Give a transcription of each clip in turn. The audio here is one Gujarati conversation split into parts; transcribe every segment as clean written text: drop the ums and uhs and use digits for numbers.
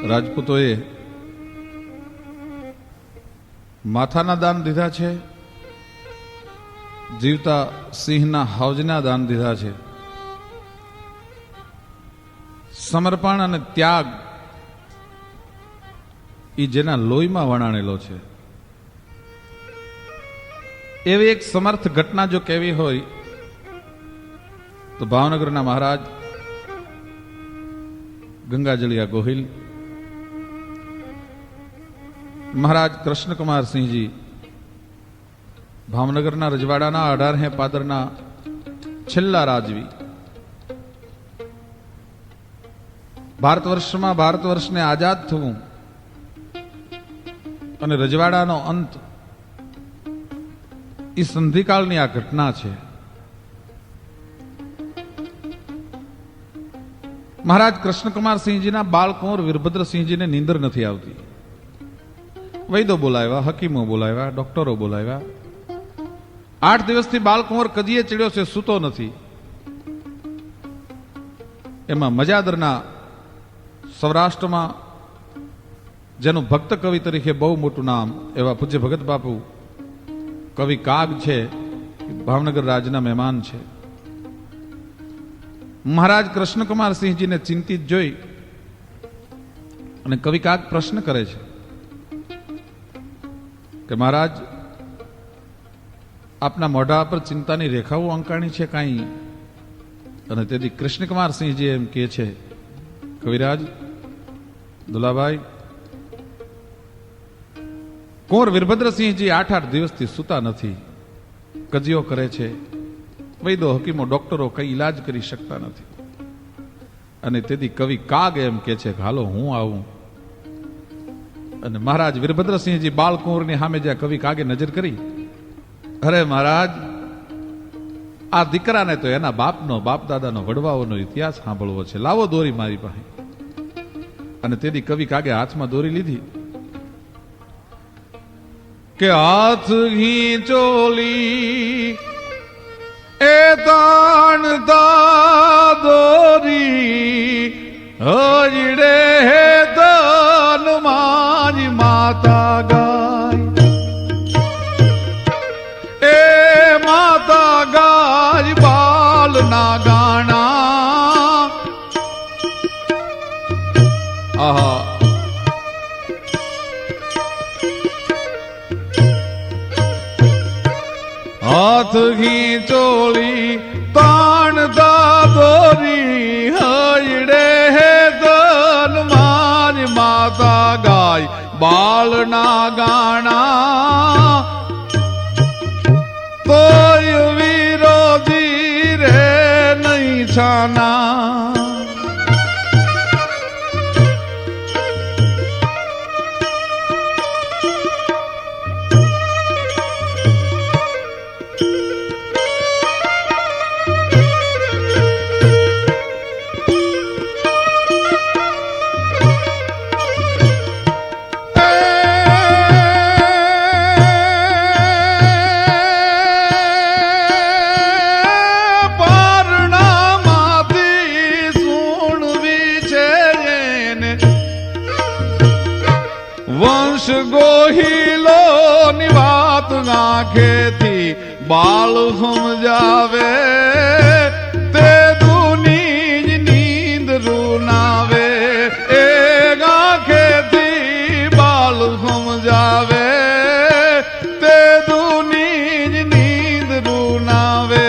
રાજપૂતોએ માથાના દાન દીધા છે, જીવતા સિંહના હાવજના દાન દીધા છે. સમર્પણ અને ત્યાગ એ જેના લોહીમાં વણાણેલો છે. એવી એક સમર્થ ઘટના જો કહેવી હોય તો ભાવનગરના મહારાજ ગંગાજળિયા ગોહિલ મહારાજ કૃષ્ણકુમારસિંહજી ભાવનગરના રજવાડાના 18 પાદરના છેલ્લા રાજવી. ભારત વર્ષને આઝાદ થવું અને રજવાડાનો અંત એ સંધિકાળની આ ઘટના છે. મહારાજ કૃષ્ણકુમારસિંહજીના બાળકુંવર વીરભદ્રસિંહજીને નીંદર નથી આવતી. વૈદો બોલાવ્યા, હકીમો બોલાવ્યા, ડોક્ટરો બોલાવ્યા. 8 દિવસથી બાળકુંવર કદીએ ચડ્યો છે, સૂતો નથી. એમાં મજાદરના સૌરાષ્ટ્રમાં જેનું ભક્ત કવિ તરીકે બહુ મોટું નામ એવા પૂજ્ય ભગત બાપુ કવિ કાગ છે, ભાવનગર રાજના મહેમાન છે. મહારાજ કૃષ્ણકુમારસિંહજીને ચિંતિત જોઈ અને કવિ કાગ પ્રશ્ન કરે છે કે મહારાજ, આપના મોઢા પર ચિંતાની રેખાઓ અંકાણી છે કાંઈ? અને તેથી કૃષ્ણકુમારસિંહજી એમ કહે છે, કવિરાજ દુલાભાઈ, કુંવર વીરભદ્રસિંહજી 8 દિવસથી સૂતા નથી, કજીઓ કરે છે. વૈદો હકીમો ડોક્ટરો કઈ ઈલાજ કરી શકતા નથી. અને તેથી કવિ કાગ એમ કે છે, હાલો હું આવું. અને મહારાજ વીરભદ્રસિંહજી બાળકુંવરની સામે જ્યાં કવિ કાગે નજર કરી, અરે મહારાજ, આ દીકરાને તો એના બાપ દાદાનો વડવાઓનો ઇતિહાસ સાંભળવો છે, લાવો દોરી મારી પાસે. અને તેથી કવિ કાગે હાથમાં દોરી લીધી કે હાથ ઘીંચોલી એ તાણતા દોરી હજડે તન મારી માતા ગાય, એ માતા ગાય બાલ ના ગાણા. આહા, હાથ ઘીંચોળી તાણતા દોરી હયડે દન મારી માતા ગાય બાળના ગાણા. તોય વિરોધી રે નહીં છાના. વંશ ગોહિલો ની વાત આંખેથી બાળ સમજાવે, તે દુની નીંદ રૂનાવે. એ આંખેથી બાળ સમજાવે, તે દુની નીંદ રૂનાવે.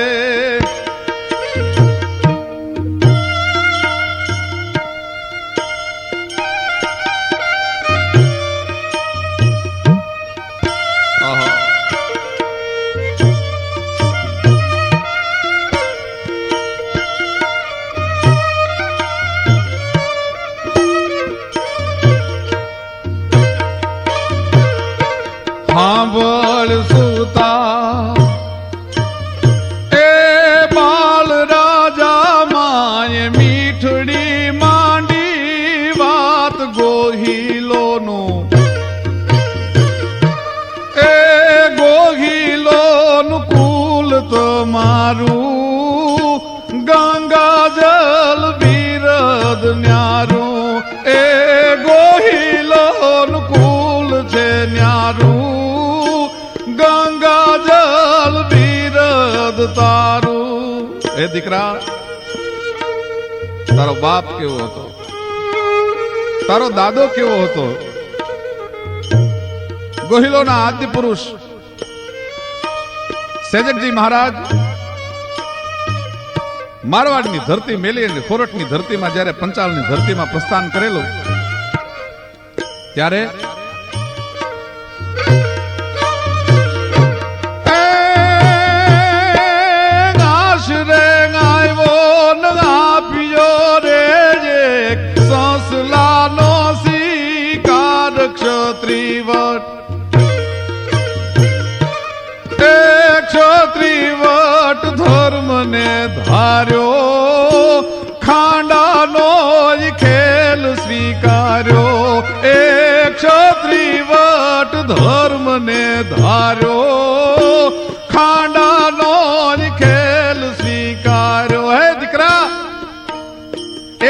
સાંભળ સુતા એ બાલ રાજા માય મીઠડી માંડી વાત ગોહિલોનું. એ ગોહિલોનું કુલ તમારું ગંગા જલ બિરદ ન્યારું. એ ગો તારો બાપ કેવો હતો, તારો દાદો કેવો હતો. ગોહિલોના આદ્ય પુરુષ સેજકજી મહારાજ મારવાડની ધરતી મેલી અને ખોરટની ધરતીમાં જ્યારે પંચાલની ધરતીમાં પ્રસ્થાન કરેલું ત્યારે ક્ષત્રિવટ ધર્મ ને ધાર્યો, ખાંડાનો ખેલ સ્વીકાર્યો. એ ક્ષત્રિવટ ધર્મ ને ધાર્યો, ખાંડાનો ખેલ સ્વીકાર્યો. હે દીકરા,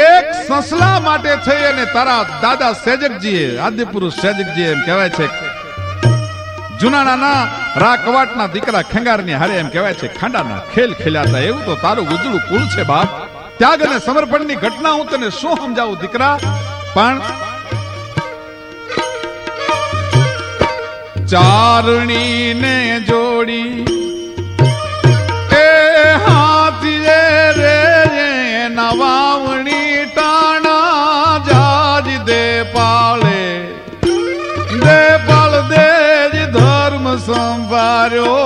એક સસલા માટે થઈ અને તારા દાદા સેજકજીએ, આદ્ય પુરુષ સેજકજીએ એમ કહેવાય છે, જુનાણાના રા કવાટના દીકરા ખેંગારની હારે એમ કહેવાય છે ખાંડાના ખેલ ખેલ્યા હતા. એવું તો તારું ઉજળું કુળ છે બાપ. ત્યાગ અને સમર્પણની ઘટના હું તને શું સમજાવું દીકરા, પણ ચારણીને જોડી એ હાથીએ રે નવાવણી ટાણા જાજ દે પાળે, દે પાળ દે ધર્મ સંભાર્યો,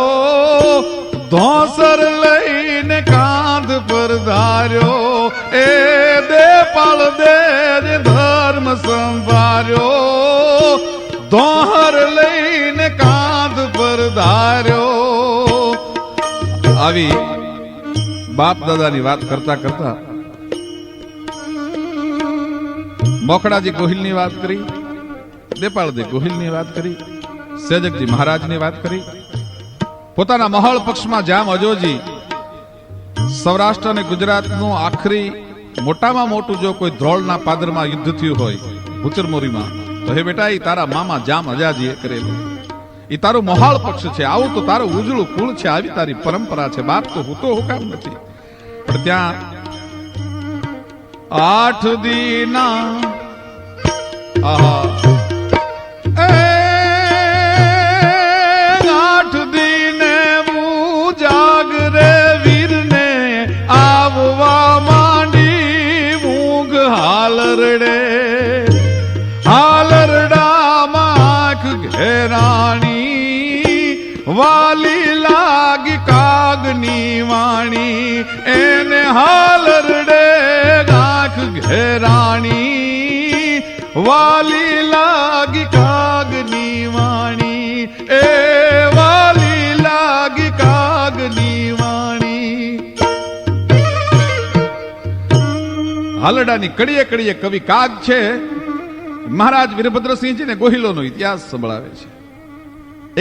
ધોસર લઈને કાંધ પર ધાર્યો. એ દે પાળ દે ધર્મ સંભાર્યો, ધોહર લઈને કાંધ પર ધાર્યો. આવી બાપ દાદાની વાત કરતા કરતા મોખડાજી ગોહિલની વાત કરી, દેપાળજી ગોહિલની વાત કરી, સેજકજી મહારાજની વાત કરી. પોતાના મહળ પક્ષમાં જામ અજોજી સૌરાષ્ટ્ર અને ગુજરાતનું આખરી મોટામાં મોટું જો કોઈ ધ્રોળના પાદરમાં યુદ્ધ થયું હોય ભૂચરમોરીમાં, તો હે બેટા એ તારા મામા જામ અજાજીએ કરેલું. એ તારું મહાળ પક્ષ છે. આવું તો તારું ઉજળું કુળ છે, આવી તારી પરંપરા છે બાપ. તો હું તો હુકામ નથી, પણ ત્યાં 8 દીના આહા વાલી લાગી કાગની વાણી, એને હાલરડે ગાંખ ઘેરાણી, વાલી લાગી કાગની વાણી, એ વાલી લાગી કાગની વાણી. હાલરડાની કડીએ કડીએ કવિ કાગ છે. મહારાજ વીરભદ્રસિંહજી ને ગોહિલોનો ઇતિહાસ સંભળાવે છે.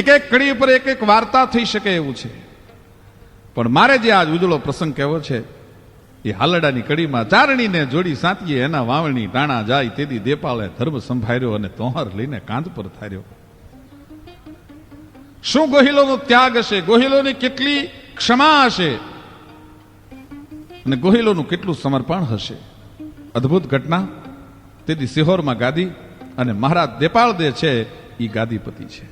એક એક કડી પર એક એક વાર્તા થઈ શકે એવું છે, પણ મારે જે આજ ઉજળો પ્રસંગ કહેવો છે એ હાલડાની કડીમાં ચારણીને જોડી સાંતીએ એના વાવણી ટાણા જાય, તેથી દેપાળે ધર્મ સંભાળ્યો અને તોહર લઈને કાંધ પર થાર્યો. શું ગોહિલોનો ત્યાગ હશે, ગોહિલોની કેટલી ક્ષમા હશે અને ગોહિલોનું કેટલું સમર્પણ હશે. અદ્ભુત ઘટના. તેથી સિહોરમાં ગાદી અને મહારાજ દેપાળ દે છે એ ગાદીપતિ છે.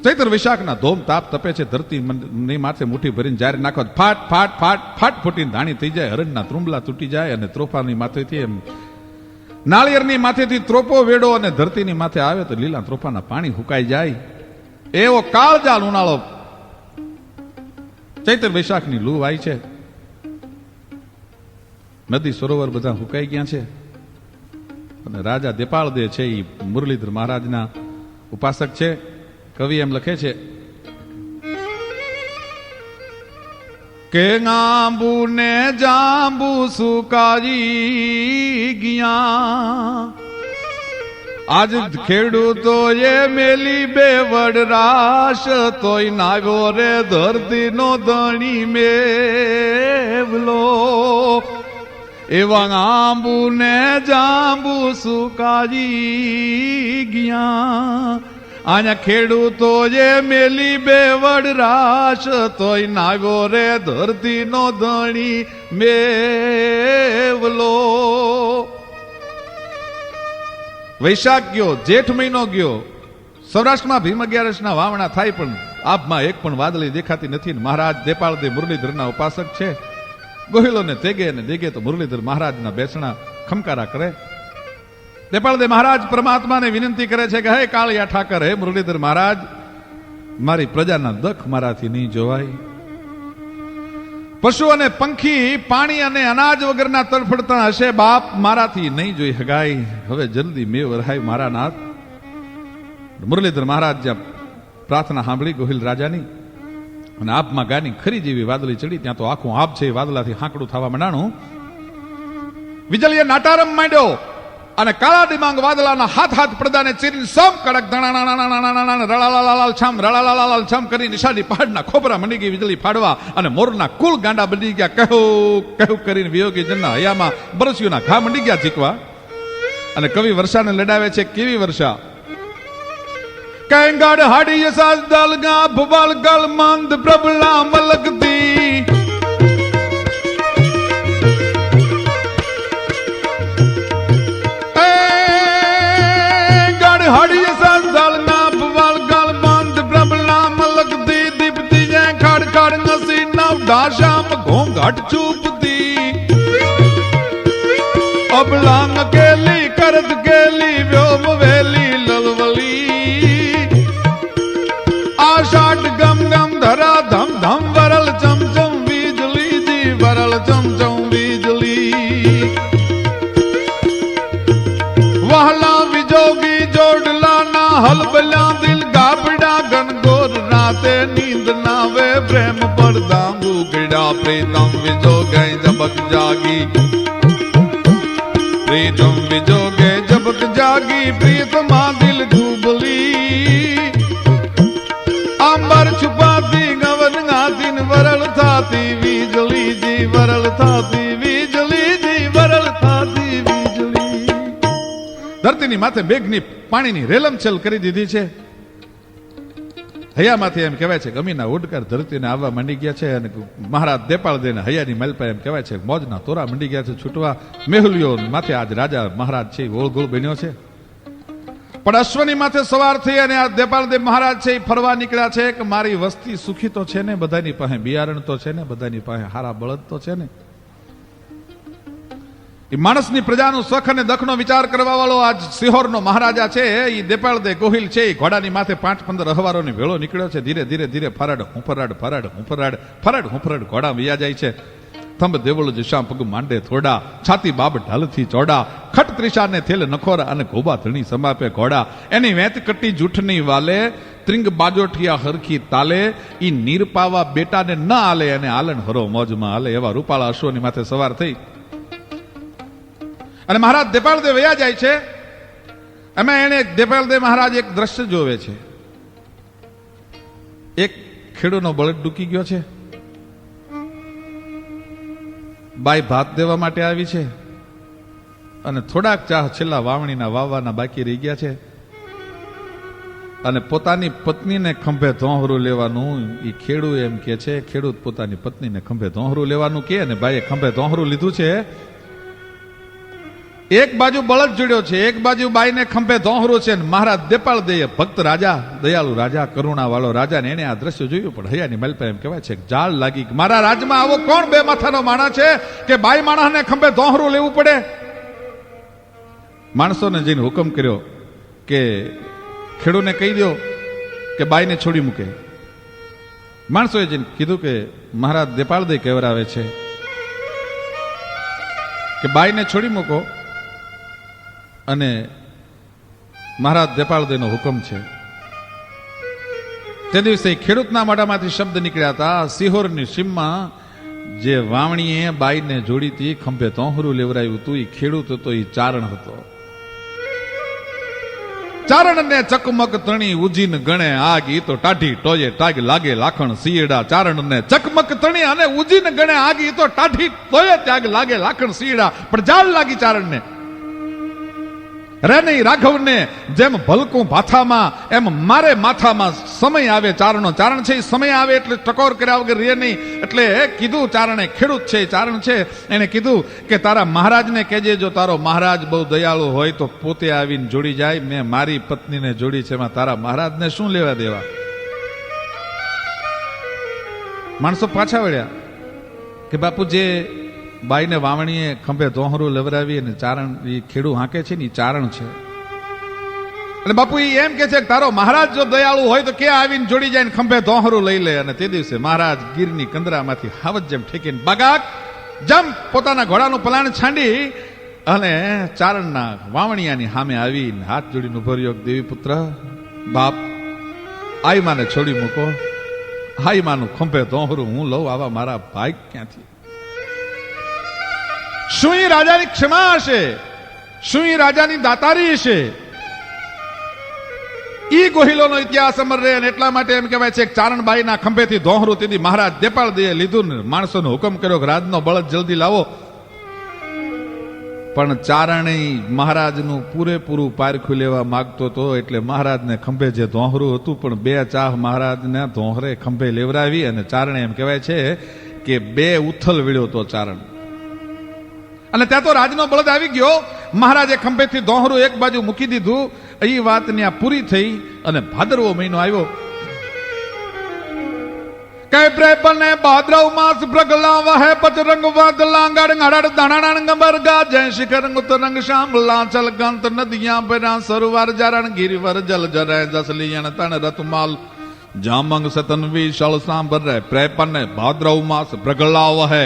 ચૈત્ર વિશાખના ધોમ તાપ તપે છે. ધરતી ની માથે મુઠ્ઠી ભરીને જારી નાખો, ફાટ ફાટ ફાટ ફાટ ફૂટીને ધાણી થઈ જાય, હરણના ત્રુંબલા તૂટી જાય અને ત્રોફાની માથેથી એમ નાળિયેરની માથેથી ત્રોપો વેડો અને ધરતીની માથે આવે તો લીલા ત્રોફાના પાણી હુકાઈ જાય. એવો કાળજાળ ઉનાળો ચૈત્ર વૈશાખની લૂ આવી છે. નદી સરોવર બધા હુકાઈ ગયા છે અને રાજા દેપાળ દે છે એ મુરલીધર મહારાજના ઉપાસક છે. કવિ એમ લખે છે કે આંબુ ને જાંબુ સુકાઈ ગયા, આજ ખેડૂતો એ મેલી બેવડ રાશ, તોય નાવ્યો રે ધરતી નો ધણી મેવલો. એવા આંબુ ને જાંબુ સુકાઈ ગયા, આયા ખેડૂતો જે મેલી બેવડ રાશ તોય નાગો રે ધરતી નો ધણી મેવલો. વૈશાખ ગયો, જેઠ મહિનો ગયો, સૌરાષ્ટ્રમાં ભીમ 11 વાવણા થાય પણ આભમાં એક પણ વાદળી દેખાતી નથી. મહારાજ દેપાળદે મુરલીધરના ઉપાસક છે. ગોહિલોને તેગે અને દેગે તો મુરલીધર મહારાજના બેસણા ખમકારા કરે. દેપાળદે મહારાજ પરમાત્માને વિનંતી કરે છે કે હે કાળિયા ઠાકર, હે મુરલીધર મહારાજ, મારી પ્રજાના દખ મારાથી નહીં જોવાય. પશુ અને પંખી પાણી અને અનાજ વગરના તડફડતા હશે બાપ, મારાથી નહીં જોઈ હગાય. હવે જલ્દી મેં વરહાય મારા નાથ. મુરલીધર મહારાજ જ્યાં પ્રાર્થના સાંભળી ગોહિલ રાજાની અને આપમાં ગાની ખરી જેવી વાદળી ચડી, ત્યાં તો આખું આપ છે એ વાદળાથી હાંકડું થવા માંડાણું. વિજળીએ નાટારમ માંડ્યો અને કાળા ડિમાંગ વાદળાના હાથ પડદાને ચીરીને સમ કડક રળાલાલ છામ રળાલાલ છામ કરી નિશાની પહાડના ખોબરા મંડી ગઈ વીજળી ફાડવા અને મોરના કુલ ગાંડા બની ગયા. કહું કરીને વિયોગી જનના હયામાં બરસિયોના ઘા મંડી ગયા ચીકવા. અને કવિ વર્ષાને લડાવે છે. કેવી વર્ષા? કેંગાડ હાડી સાજ દલગા ભુવાલ ગલ મંદ પ્રબલા મલકતી. હાડી સાજ દલગા ભુવાલ ગલ મંદ પ્રબલા મલકતી. દીપતી જે ખડ ખડ નસી નવ ડાશામ ઘોંઘટ ચૂપતી. અબલાંગ કેલી કરદ કેલી વ્યોમ વેલી લલવલી. આષાઢ ગમ ગમ ધરા ધમ ધમ વરલ ચમચમ વીજળી જી વરલ ચમચમ વીજળી. વહલા વિજોગી જોડલા ના હલબલા દિલ ગાબડા ગનગોર રાતે નીંદ નાવે પ્રેમ પડદા ગુગડા. પ્રીતમ વિજોગે જબક જાગી, પ્રીતમ વિજોગે જબક જાગી. પ્રીતમા દિલ ડૂબલી. અંબર છુપાતી ગવન ગાતી વરલ થાતી વીજળી જી વરલ થાતી વીજળી જી વરલ થાતી વીજળી. ધરતીની માથે મેઘની પાણીની રેલમછેલ કરી દીધી છે. હૈયામાંથી એમ કહેવાય છે ગમીના ઉડકાર ધરતીને આવવા માંડી ગયા છે. અને મહારાજ દેપાળ દેને હૈયાની મલપા એમ કહેવાય છે મોજના તોરા મંડી ગયા છે છૂટવા. મેહુલિયો માથે આજ રાજા મહારાજ છે ઓળગોળ બન્યો છે. પણ અશ્વની માથે સવાર થઈ અને આ દેપાળદેવ મહારાજ છે એ ફરવા નીકળ્યા છે કે મારી વસ્તી સુખી તો છે ને, બધાની પાસે બિયારણ તો છે ને, બધાની પાસે હારા બળદ તો છે ને. એ માણસની પ્રજાનું સુખ અને દખનો વિચાર કરવા વાળો આજ સિહોરનો મહારાજા છે એ દેપાળદે ગોહિલ છે. એ ઘોડાની માથે 5-15 અહવારોની ભેળો નીકળ્યો છે. ધીરે ધીરે ધીરે ફરાડ હુંફરાડ ફરાડ હુંફરાડ ફરાડ હુંફરાડ ઘોડા વૈયા જાય છે. થંભ દેવળો જશા પગ માંડે થોડા, છાતી બાબ ઢાલથી ચોડા. ખટ ત્રિષાને થેલ નખોરા અને ગોબા ધણી સમાપે ઘોડા. એની વેત કટ્ટી જૂઠની વાલે, ત્રિંગ બાજોઠિયા હરખી તાલે. ઈ નીર પાવા બેટાને ન આલે અને આલન હરો મોજમાં આલે. એવા રૂપાળા અશ્વની માથે સવાર થઈ અને મહારાજ દેપાળદેવ વયા જાય છે. એમાં એને દેપાળદેવ મહારાજ એક દ્રશ્ય જોવે છે. એક ખેડૂનો બળદ ડૂકી ગયો છે. બાઈ ભાત દેવા માટે આવી છે અને થોડાક ચાહ છેલ્લા વાવણીના વાવવાના બાકી રહી ગયા છે. અને પોતાની પત્નીને ખંભે ધોહરું લેવાનું એ ખેડૂ એમ કે છે. ખેડૂત પોતાની પત્નીને ખંભે ધોહરું લેવાનું કે અને બાઈએ ખંભે ધોહરું લીધું છે. એક બાજુ બળદ જોડ્યો છે, એક બાજુ બાઈને ખંભે ધોહરું છે. મહારાજ દેપાળ દે ભક્ત રાજા, દયાળુ રાજા, કરુણા વાળો રાજા ને એને આ દ્રશ્ય જોયું. પણ હૈયાની મલપા એમ કહેવાય છે જાળ લાગી. મારા રાજમાં આવો કોણ બે માથાનો માણસ છે કે બાઈ માણસને ખંભે ધોહરું લેવું પડે? માણસોને જઈને હુકમ કર્યો કે ખેડૂને કહી દો કે બાઈને છોડી મૂકે. માણસોએ જઈને કીધું કે મહારાજ દેપાળ દે કહેવરાવે છે કે બાઈને છોડી મૂકો. અને મહારાજ દેપાળદેવનો હુકમ છે. તે દિવસે ખેડૂતના મોઢામાંથી શબ્દ નીકળ્યા હતા. સિહોરની સીમમાં જે વાવણીએ બાઈને જોડી હતી, ખંભે તોહરું લેવરાયું હતું, એ ખેડૂત હતો, એ ચારણ હતો. ચારણને ચકમક તણી ઉજીન ગણે આગ, ઈ તો ટાઢી ટોયે ટાગ લાગે લાખણ સિયડા. ચારણને ચકમક તણી અને ઉજીન ગણે આગ, ઈ તો ટાઢી ટોયે ત્યાગ લાગે લાખણ સિયડા. પણ જાળ લાગી ચારણને. રે નહીં રાઘવને જેમ ભલકું ભાથામાં એમ મારે માથામાં સમય આવે ચારણનો. ચારણ છે એ સમય આવે એટલે ટકોર કર્યા વગર રે નહીં. એટલે કીધું ચારણે, ખેડૂત છે ચારણ છે, એને કીધું કે તારા મહારાજને કહેજે જો તારો મહારાજ બહુ દયાળુ હોય તો પોતે આવીને જોડી જાય. મેં મારી પત્નીને જોડી છે, એમાં તારા મહારાજને શું લેવા દેવા. માણસો પાછા વળ્યા કે બાપુ જે બાઈને વાવણીએ ખંભે ધોહરું લવરાવી અને ચારણ એ ખેડૂ હાંકે છે ને એ ચારણ છે. અને બાપુ એ એમ કે છે કે તારો મહારાજ જો દયાળુ હોય તો કે આવીને જોડી જાય ને ખંભે ધોહરું લઈ લે. અને તે દિવસે મહારાજ ગીરની કંદરામાંથી હાવત જેમ ઠેકીને બાગાક જમ પોતાના ઘોડાનું પલાણ છાંડી અને ચારણના વાવણિયાની સામે આવીને હાથ જોડીને ઉભો રહ્યો. દેવી પુત્ર બાપ આઈ માને છોડી મૂકો. હાઈ માનું ખંભે ધોહરું હું લઉં, આવા મારા ભાઈ ક્યાંથી. શું એ રાજાની ક્ષમા હશે? શું એ રાજાની દાતારી હશે? ઈ ગોહિલોનો ઇતિહાસ અમર રહે. અને એટલા માટે એમ કહેવાય છે કે ચારણબાઈના ખંભેથી ધોહરું તેથી મહારાજ દેપાળ દે લીધું ને માણસોનો હુકમ કર્યો કે રાજનો બળદ જલ્દી લાવો. પણ ચારણે મહારાજનું પૂરેપૂરું પારખું લેવા માંગતો હતો. એટલે મહારાજને ખંભે જે ધોહરું હતું પણ બે ચાહ મહારાજને ધોહરે ખંભે લેવરાવી અને ચારણે એમ કહેવાય છે કે બે ઉથલ વીડ્યો તો ચારણ. અને ત્યાં તો રાજનો બળદ આવી ગયો. મહારાજે ખંભેથી ધોહરું એક બાજુ મૂકી દીધું. એ વાત ત્યાં પૂરી થઈ અને ભાદરવો મહિનો આવ્યો. કે પ્રેપને ભાદ્રવ માસ પ્રગલા વહે પચરંગ વાદલા ગડ ગડ દાણાણ ગબર ગાજે શિખર ઉતરંગ શામલા ચલ ગંત નદિયા બરા સરોવર જરણ ગિરિવર જલ જરે જસલિયણ તણ રતમાલ જામંગ સતનવી શળ સાંભર રે પ્રેપને ભાદ્રવ માસ પ્રગલા વહે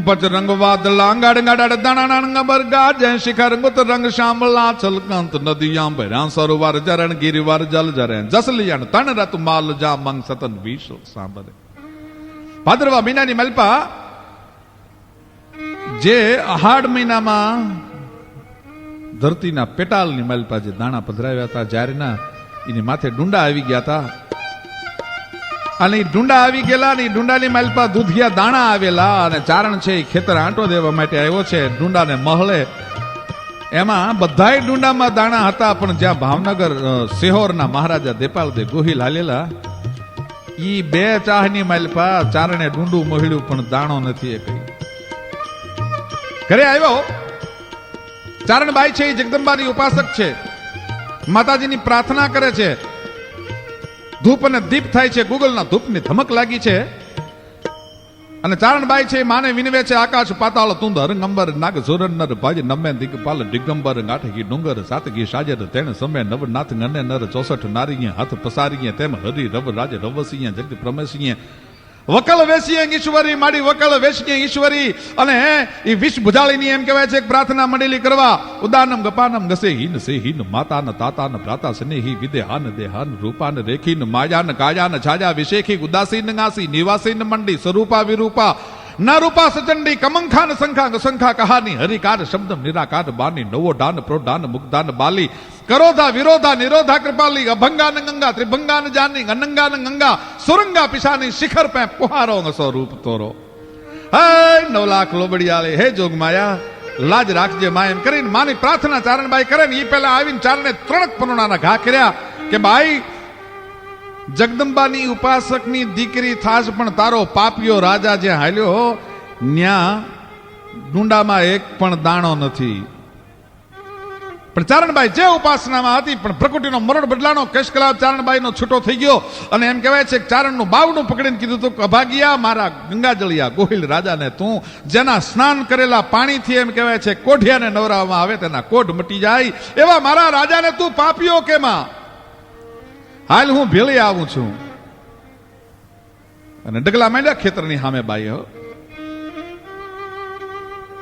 પચરંગ વાદલા ગડ ગડ દાણાણ ગબર ગાજે શિખર ઉતરંગ શામલા ચલ ગંત નદિયા બરા સરોવર જરણ ગિરિવર જલ જરે જસલિયણ તણ રતમાલ જામંગ સતનવી શળ સાંભર. ભાદરવા મહિનાની મલપા જે અહાડ મહિનામાં ધરતીના પેટાલની મલપા જે દાણા પધરાવ્યા હતા જારના એની માથે ડુંડા આવી ગયા હતા. અને એ ડુંડા આવી ગયેલા ને ડુંડાની મલપા દૂધિયા દાણા આવેલા. અને ચારણ છે એ ખેતર આંટો દેવા માટે આવ્યો છે ડુંડાને મહલે. એમાં બધાય ડુંડામાં દાણા હતા. પણ જ્યાં ભાવનગર સિહોરના મહારાજા દેપાળ દે ગોહિલ હાલેલા ઈ બે ચાહની માલપા ચારણે ડુંડું મોહડ્યું પણ દાણો નથી. એ કઈ ઘરે આવ્યો. ચારણબાઈ છે એ જગદંબાની ઉપાસક છે. માતાજીની પ્રાર્થના કરે છે. ધૂપ અને દીપ થાય છે. ગુગલના ધૂપની ધમક લાગી છે. અને ચારણબાઈ છે માને વિનવે છે આકાશ પાતાળ તુંદ હરંગંબર નાગ સુરન નર ભાજ નમે દિગપાલ દિગંબર ગાંઠગી ડુંગર સાતગી સાજર તેણ સમે નવનાથ ગને નર 64 નારીએ હાથ પસારીએ તેમ હરી રવ રાજ રવસીએ જગત પ્રમેશીએ વકલ વેસીએ ઈશ્વરી માડી વકલ વેસીએ ઈશ્વરી. અને એ વિષ ભુજાળીની એમ કહેવાય છે પ્રાર્થના મંડળી કરવા. ઉદાનમ ગપાનમ ગસે હીન સે હીન માતાન તાતાન ભ્રાતા સ્નેહી વિદેહાન દેહાન રૂપાન રેખીન માયાન કાયાન છાજા વિશેખી ઉદાસીન ગાસી નિવાસીન મંડી સ્વરૂપા વિરૂપા ના રૂપા સચંડી કમંખાન સંખા ગસંખા કહાની હરિકાર શબ્દમ નિરાકાર બાની નવો ડાન પ્રોડાન મુગ્ધાન બાલી કરોધા વિરોધા નિરોધા કૃપાલી અભંગાન ગંગા ત્રિભંગાન જાની અનંગાન ગંગા સુરંગા પિશાની શિખર પે પુહારો ngસો રૂપ તોરો. હે 9 લાખ લોબડિયાલે હે જોગમાયા લાજ રાખજે માં એમ કરીને માની પ્રાર્થના ચારણબાઈ કરે ને એ પહેલા આવીને ચારણે 3 પનોણાના ઘા કર્યા કે ભાઈ જગદંબાની ઉપાસકની દીકરી થાશ પણ તારો પાપિયો રાજા જે હાલ્યો ન્યા ડુંડામાં એક પણ દાણો નથી. પણ ચારણબાઈ જે ઉપાસનામાં હતી પણ પ્રકૃતિનો મરણ બદલાનો કેશકલાવ ચારણબાઈનો છૂટો થઈ ગયો. અને એમ કહેવાય છે કે ચારણનું બાવડું પકડીને કીધું તું અભાગિયા મારા ગંગાજળિયા ગોહિલ રાજાને તું જેના સ્નાન કરેલા પાણીથી એમ કહેવાય છે કોઢિયાને નવરાવવામાં આવે તેના કોઢ મટી જાય એવા મારા રાજાને તું પાપ્યો કેમાં. હાલ હું ભેળી આવું છું. અને ડગલા માંડ્યા ખેતરની સામે બાઈ હો.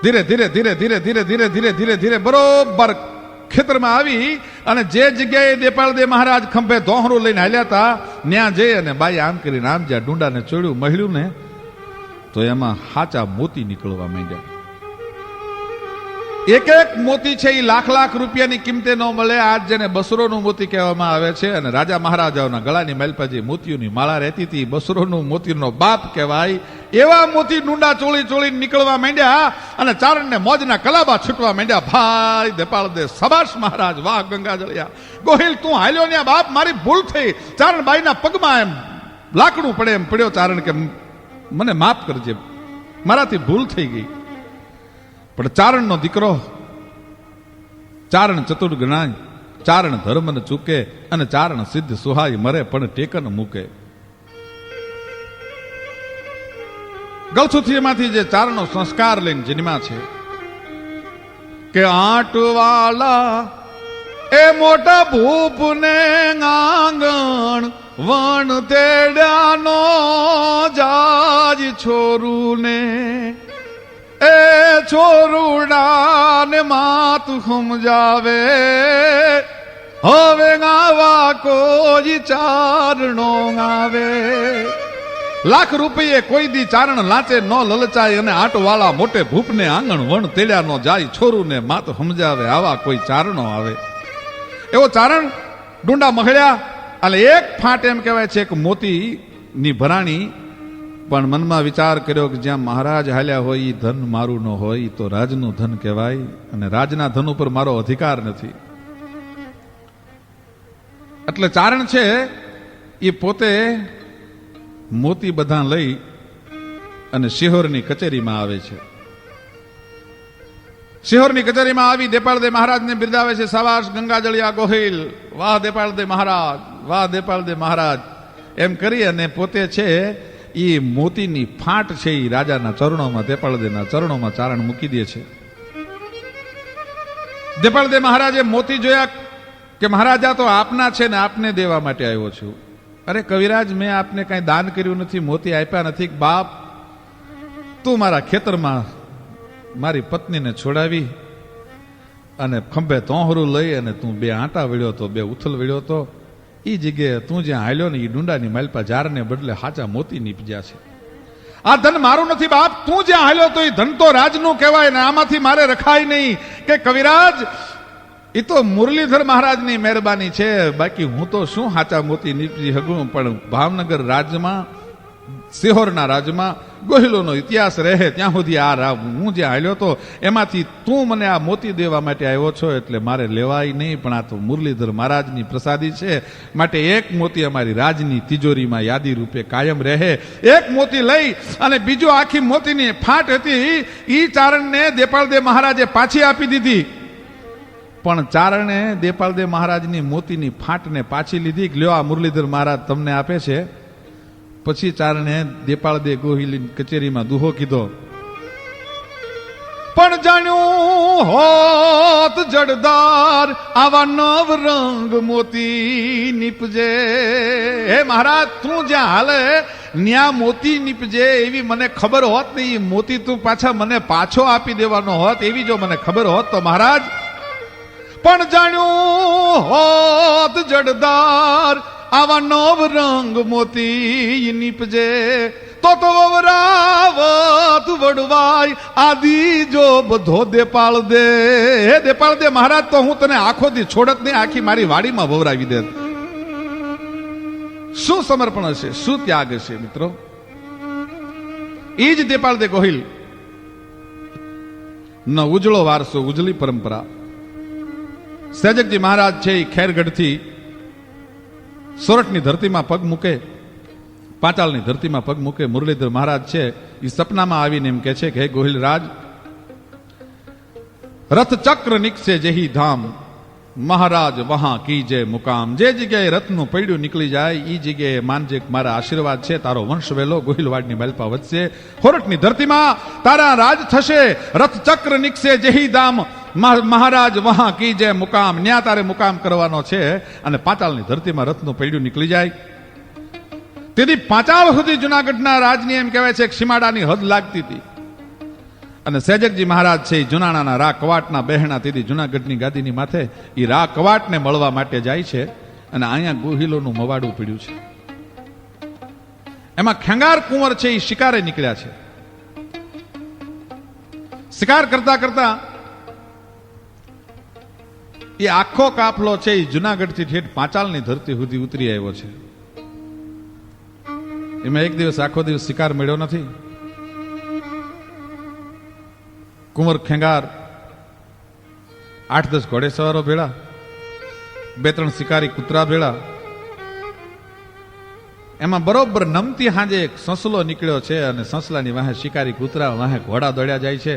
ધીરે ધીરે ધીરે ધીરે ધીરે ધીરે ધીરે ધીરે ધીરે બરોબર ખેતરમાં આવી અને જે જગ્યાએ દેપાળ દે મહારાજ ખંભે ધોહરું લઈને હાલ્યા હતા ત્યાં જઈ અને બાઈ આમ કરીને આમ જ્યાં ડુંડાને ચોડ્યું મહ્યું ને તો એમાં હાચા મોતી નીકળવા માંડ્યા. એક એક મોતી છે એ લાખ લાખ રૂપિયાની કિંમતે ન મળે. આજ જેને બસરોનું મોતી કહેવામાં આવે છે. અને રાજા મહારાજાઓના ગળાની માલપા જે મોતીઓની માળા રહેતી હતી, બસરોનું મોતીનો બાપ કહેવાય. એવા મોતી ડુંડા ચોળી ચોળી નીકળવા માંડ્યા અને ચારણને મોજના કલાબા છૂટવા માંડ્યા. ભાઈ દેપાળ દે, સબાશ મહારાજ, વાહ ગંગાજળિયા, ગોહિલ તું હાલ્યો ને બાપ, મારી ભૂલ થઈ. ચારણબાઈના પગમાં એમ લાકડું પડે એમ પડ્યો. ચારણ કે મને માફ કરજે, મારાથી ભૂલ થઈ ગઈ. પણ ચારણનો દીકરો, ચારણ ચતુર ગણાય, ચારણ ધર્મ ન ચૂકે અને ચારણ સિદ્ધ સુહાય મરે પણ ટેકન મૂકે. ગળથુથીમાંથી જે ચારણનો સંસ્કાર લઈને જન્મ્યા છે કે આંટવાલા એ મોટા ભૂપને આંગણ વણ તેડાનો જાજ છોરુને એ છોરુડાને માત સમજાવે હવે આવા કોઈ ચારણો આવે. લાખ રૂપિયે કોઈ દી ચારણ લાચે ન લલચાય અને આટવાળા મોટે ભૂપને આંગણ વણ તેડ્યા નો જાય છોરુને માત સમજાવે આવા કોઈ ચારણો આવે. એવો ચારણ ડુંડા મહળ્યા અને એક ફાટ એમ કહેવાય છે કે મોતીની ભરાણી. પણ મનમાં વિચાર કર્યો કે જ્યાં મહારાજ હાલ્યા હોય એ ધન મારું ન હોય તો રાજનું ધન કહેવાય અને રાજના ધન ઉપર મારો અધિકાર નથી. એટલે ચારણ છે એ પોતે મોતી બધા લઈ અને શિહોરની કચેરીમાં આવે છે. શિહોરની કચેરીમાં આવી દેપાળ દે મહારાજને બિરદાવે છે. સાવાસ ગંગાજળિયા ગોહિલ, વાહ દેપાળ દે મહારાજ, વાહ દેપાળ દે મહારાજ એમ કરી અને પોતે છે એ મોતીની ફાટ છે એ રાજાના ચરણોમાં, દેપાળ દેના ચરણોમાં ચારણ મૂકી દે છે. દેપાળ દે મહારાજે મોતી જોયા કે મહારાજા તો આપના છે ને આપને દેવા માટે આવ્યો છું. અરે કવિરાજ, મેં આપને કઈ દાન કર્યું નથી, મોતી આપ્યા નથી. બાપ, તું મારા ખેતરમાં મારી પત્નીને છોડાવી અને ખંભે તોહરું લઈ અને તું બે આંટા વળ્યો તો, બે ઉથલ વળ્યો તો, એ જગ્યાએ તું જ્યાં હાલ્યો ને એ ડુંડાની માલપા જારને બદલે હાચા મોતી નીપજ્યા છે. આ ધન મારું નથી બાપ, તું જ્યાં હાલ્યો તો એ ધન તો રાજનું કહેવાય ને આમાંથી મારે રખાય નહીં. કે કવિરાજ, એ તો મુરલીધર મહારાજની મહેરબાની છે, બાકી હું તો શું હાચા મોતી નીપજી શકું. પણ ભાવનગર રાજ્યમાં, સિહોરના રાજ્યમાં ગોહિલોનો ઇતિહાસ રહે ત્યાં સુધી આ હું જ્યાં હાલ્યો તો એમાંથી તું મને આ મોતી દેવા માટે આવ્યો છો એટલે મારે લેવાય નહીં. પણ આ તો મુરલીધર મહારાજની પ્રસાદી છે, માટે એક મોતી અમારી રાજની તિજોરીમાં યાદી રૂપે કાયમ રહે. એક મોતી લઈ અને બીજો આખી મોતીની ફાટ હતી ઈ ચારણને દેપાળ દે મહારાજે પાછી આપી દીધી. પણ ચારણે દેપાળ દે મહારાજની મોતીની ફાટને પાછી લીધી. લ્યો આ મુરલીધર મહારાજ તમને આપે છે. પછી ચારણે દેપાળ દે ગોહિલ કચેરીમાં દુહો કીધો, પણ જાણ્યું હોત જડદાર આવા નવ રંગ મોતી નીપજે. હે મહારાજ, તું જ્યાં હાલે ન્યા મોતી નીપજે એવી મને ખબર હોત નહીં, મોતી તું પાછા મને પાછો આપી દેવાનો હોત એવી જો મને ખબર હોત તો મહારાજ. પણ જાણ્યું હોત જડદાર આવા નવ રંગ મોતી નીપજે તો વવરાવત વડવાય આદિ જો બધો દેપાળ દે. હે દેપાળ દે મહારાજ, તો હું તને આખો દી છોડત નહીં, આખી મારી વાડીમાં વવરાવી દે. શું સમર્પણ હશે, શું ત્યાગ હશે મિત્રો. એ જ દેપાળ દે ગોહિલ ન ઉજળો વારસો, ઉજળી પરંપરા. સૈજકજી મહારાજ છે એ ખેરગઢથી સોરઠની ધરતીમાં પગ મૂકે, પાંચાળની ધરતીમાં પગ મૂકે. મુરલીધર મહારાજ છે એ સપનામાં આવીને એમ કે છે કે હે ગોહિલ રાજ, રથ ચક્ર નિકસે જેહી ધામ મહારાજ વહાં કીજે મુકામ. જે જગ્યાએ રથનું પૈડું નીકળી જાય એ જગ્યાએ માનજે મારા આશીર્વાદ છે, તારો વંશ વેલો ગોહિલવાડની માલપા વધશે, હોરઠની ધરતીમાં તારા રાજ થશે. રથ ચક્ર નિકસે જેહી ધામ મહારાજ વહાં કીજે મુકામ. ન્યા તારે મુકામ કરવાનો છે. અને પાંચાળની ધરતીમાં રથનું પૈડું નીકળી જાય. તેથી પાંચાળ સુધી જુનાગઢના રાજની એમ કહેવાય છે કે સીમાડાની હદ લાગતી હતી. અને સૈજકજી મહારાજ છે એ જુનાણાના રા કવાટના બહેણા તેથી જુનાગઢની ગાદીની માથે એ રા કવાટને મળવા માટે જાય છે. અને અહીંયા ગોહિલોનું મવાડું પીડ્યું છે. એમાં ખેંગાર કુંવર છે એ શિકારે નીકળ્યા છે. શિકાર કરતા કરતા એ આખો કાફલો છે એ જુનાગઢથી ઠેઠ પાંચાલની ધરતી સુધી ઉતરી આવ્યો છે. એમાં એક દિવસ આખો દિવસ શિકાર મળ્યો નથી. કુંવર ખેંગાર 8-10 ઘોડેસવારો ભેળા, 2-3 શિકારી કૂતરા ભેળા. એમાં બરોબર નમતી હાંજે એક સસલો નીકળ્યો છે અને સસલાની વાહે શિકારી કૂતરા, વાહે ઘોડા દોડ્યા જાય છે,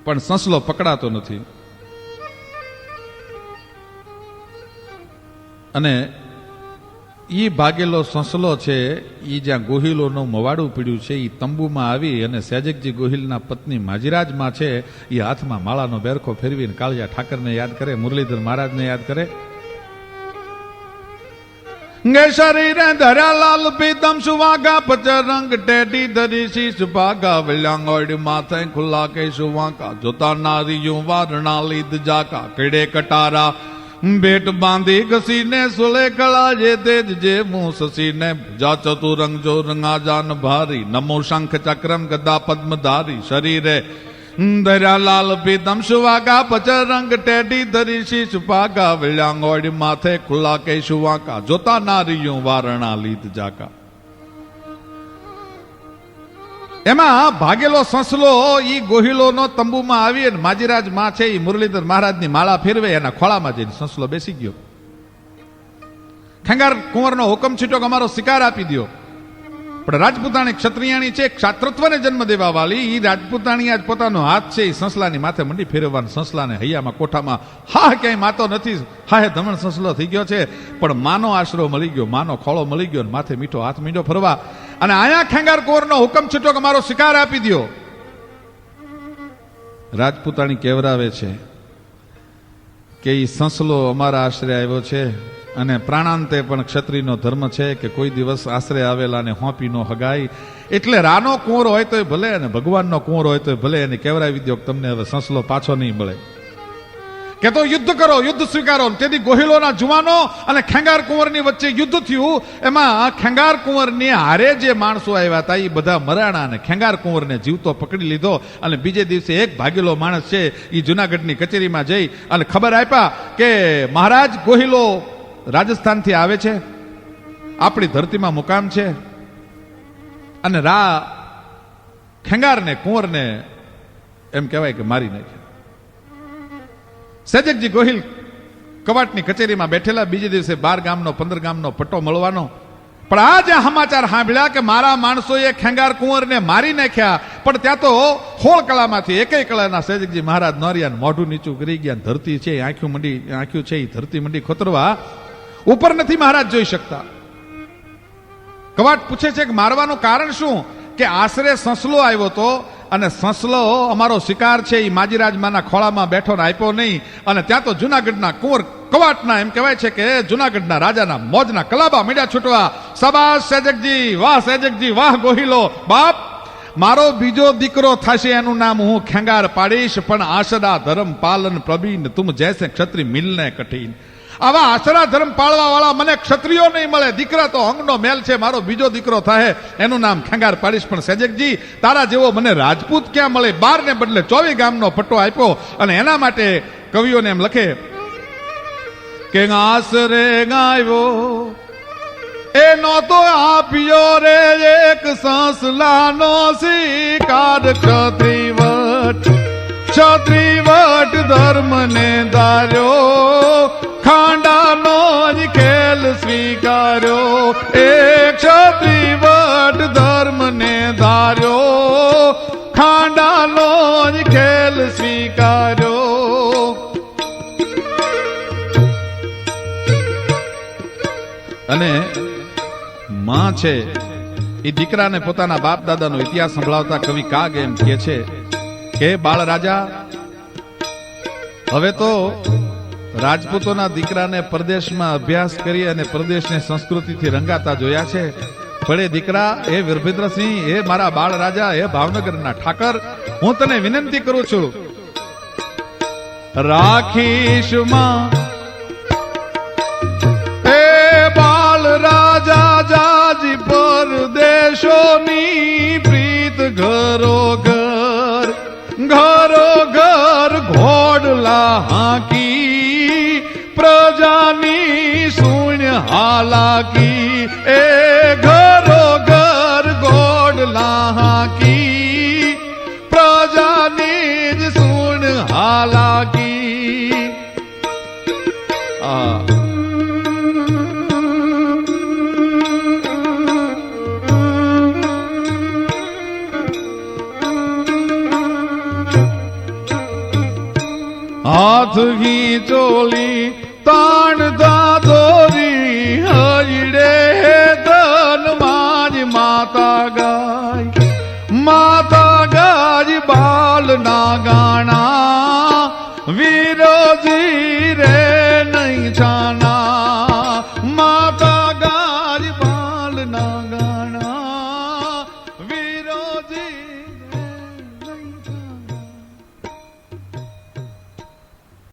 પણ સસલો પકડાતો નથી. અને ઈ ભાગેલો સસલો છે ઈ જ્યાં ગોહિલોનું મવાડું પીડ્યું છે ઈ તંબુમાં આવી અને સહેજકજી ગોહિલના પત્ની માજીરાજમાં છે એ હાથમાં માળાનો બેરખો ફેરવીને કાળિયા ઠાકરને યાદ કરે, મુરલીધર મહારાજને યાદ કરે. ગે શરીરે ધર્યા લાલ પીતમ સુવાગા પચરંગ ટેટી ધરી શીશ ભાગા વલ્યાંગોડી માથે ખુલ્લા કે સુવાકા જોતા નારીયું વારણા લીધ જાકા કેડે કટારા બેટ બાંધી ઘસીને સુલે કળા જે તેજ જે મું સસીને જા ચતુરંગ જો રંગા જાન ભારી નમો શંખ ચક્રમ ગદા પદ્મધારી શરીરે ધર્યા લાલ પીતમ સુવાગા પચરંગ ટેટી ધરી શીશ પાગા વલ્યાંગોડી માથે ખુલ્લા કે સુવાકા જોતા નારીયું વારણા લીધ જાકા. એમાં ભાગેલો સસલો ઈ ગોહિલોનો તંબુમાં આવી અને માજીરાજ માં છે ઈ મુરલીધર મહારાજની માળા ફેરવે એના ખોળામાં જઈને સસલો બેસી ગયો. ખેંગાર કુંવરનો હુકમ છીટો કે અમારો શિકાર આપી દો. પણ રાજપૂતાણી ક્ષત્રિયાણી છે, ક્ષાત્રત્વને જન્મ દેવા વાળી ઈ રાજપૂતાણી આજ પોતાનો હાથ છે ઈ સંસલાની માથે મંડી ફેરવવાનું. સંસલાને હૈયામાં કોઠામાં હા ક્યાંય માતો નથી, હા હે ધમણ સંસલો થઈ ગયો છે, પણ માનો આશરો મળી ગયો, માનો ખોળો મળી ગયો, માથે મીઠો હાથ મીંડો ફરવા. અને આયા ખેંગાર કુંવરનો હુકમ છીટો કે મારો શિકાર આપી દો. રાજપૂતાણી કેવરાવે છે કે ઈ સંસલો અમારા આશરે આવ્યો છે અને પ્રાણાંતે પણ ક્ષત્રિયનો ધર્મ છે કે કોઈ દિવસ આશરે આવેલા ને હોંપી નો હગાય. એટલે રાનો કુંવર હોય તોય ભલે અને ભગવાનનો કુંવર હોય તોય ભલે એને કેવરાવી દો કે તમને હવે સંસલો પાછો નહીં મળે. કે તો યુદ્ધ કરો, યુદ્ધ સ્વીકારો. તેથી ગોહિલોના જુવાનો અને ખેંગાર કુંવરની વચ્ચે યુદ્ધ થયું. એમાં ખેંગાર કુંવરની હારે જે માણસો આવ્યા હતા એ બધા મરાણા અને ખેંગાર કુંવરને જીવતો પકડી લીધો. અને બીજે દિવસે એક ભાગેલો માણસ છે એ જુનાગઢની કચેરીમાં જઈ અને ખબર આપ્યા કે મહારાજ ગોહિલો રાજસ્થાનથી આવે છે, આપણી ધરતીમાં મુકામ છે અને ખેંગારને કુંવરને એમ કહેવાય કે મારી નાખ્યા. સહેજકજી ગોહિલ કવાટની કચેરીમાં બેઠેલા. બીજે દિવસે 12 ગામનો 15 ગામનો પટ્ટો મળવાનો. પણ આ જે સમાચાર સાંભળ્યા કે મારા માણસોએ ખેંગાર કુંવરને મારી નાખ્યા, પણ ત્યાં તો 16 કળામાંથી એકેય કળાના સહેજકજી મહારાજ નોરિયા મોઢું નીચું કરી ગયા. ધરતી છે આંખ્યું છે એ ધરતી મંડી ખોતરવા. ઉપર નથી મહારાજ જોઈ શકતા. કવાટ પૂછે છે કે મારવાનું કારણ શું? કે આશરે સંસલો આવ્યો તો અને સંસલો અમારો શિકાર છે એ માજીરાજમાના ખોળામાં બેઠો ને આપ્યો નહીં. અને ત્યાં તો જુનાગઢના કુંવર કવાટના એમ કહેવાય છે કે જુનાગઢના રાજાના મોજના કલાબા મીડ્યા છૂટવા. શાબાશ સહેજકજી, વાહ ગોહિલો બાપ, મારો બીજો દીકરો થશે એનું નામ હું ખેંગાર પાડીશ. પણ આશરા ધર્મ પાલન પ્રવીણ તુમ જૈસે ક્ષત્રિય મિલને કઠિન. આવા આશરા ધર્મ પાળવા વાળા મને ક્ષત્રિયો નહીં મળે. દીકરા તો અંગનો મેલ છે, મારો બીજો દીકરો થાય એનું નામ ખેંગાર પાડીશ. પણ સહેજકજી તારા જેવો મને રાજપૂત ક્યાં મળે? 12 ને બદલે 24 ગામનો પટ્ટો આપ્યો. અને એના માટે કવિઓને એમ લખે કે આશરે ગાયો એનો તો આપ્યો રે એક સંસલાનો શિકાર. ક્ષત્રિવટ ધર્મને ધાર્યો, ખાંડાનો જ ખેલ સ્વીકાર્યો. એ ક્ષત્રિવટ ધર્મને ધાર્યો, ખાંડાનો જ ખેલ સ્વીકાર્યો. અને માં છે એ દીકરાને પોતાના બાપ દાદાનો ઇતિહાસ સંભળાવતા કવિ કાગ એમ કહે છે કે બાળ રાજા, હવે તો રાજપૂતોના દીકરાને પરદેશમાં અભ્યાસ કરી અને પ્રદેશની સંસ્કૃતિથી રંગાતા જોયા છે. ભલે દીકરા, હે વીરભદ્રસિંહ, હે મારા બાળ રાજા, હે ભાવનગરના ઠાકર, હું તને વિનંતી કરું છું, રાખીશ માં એ બાળ રાજા જાજી પરદેશોની પ્રીત ઘરો ઘર ઘોડલા હાકી हालाकी ए घरो घर गोडला हाकी प्रजानी ज सुन हालाकी हाथ ही चोली ताण दा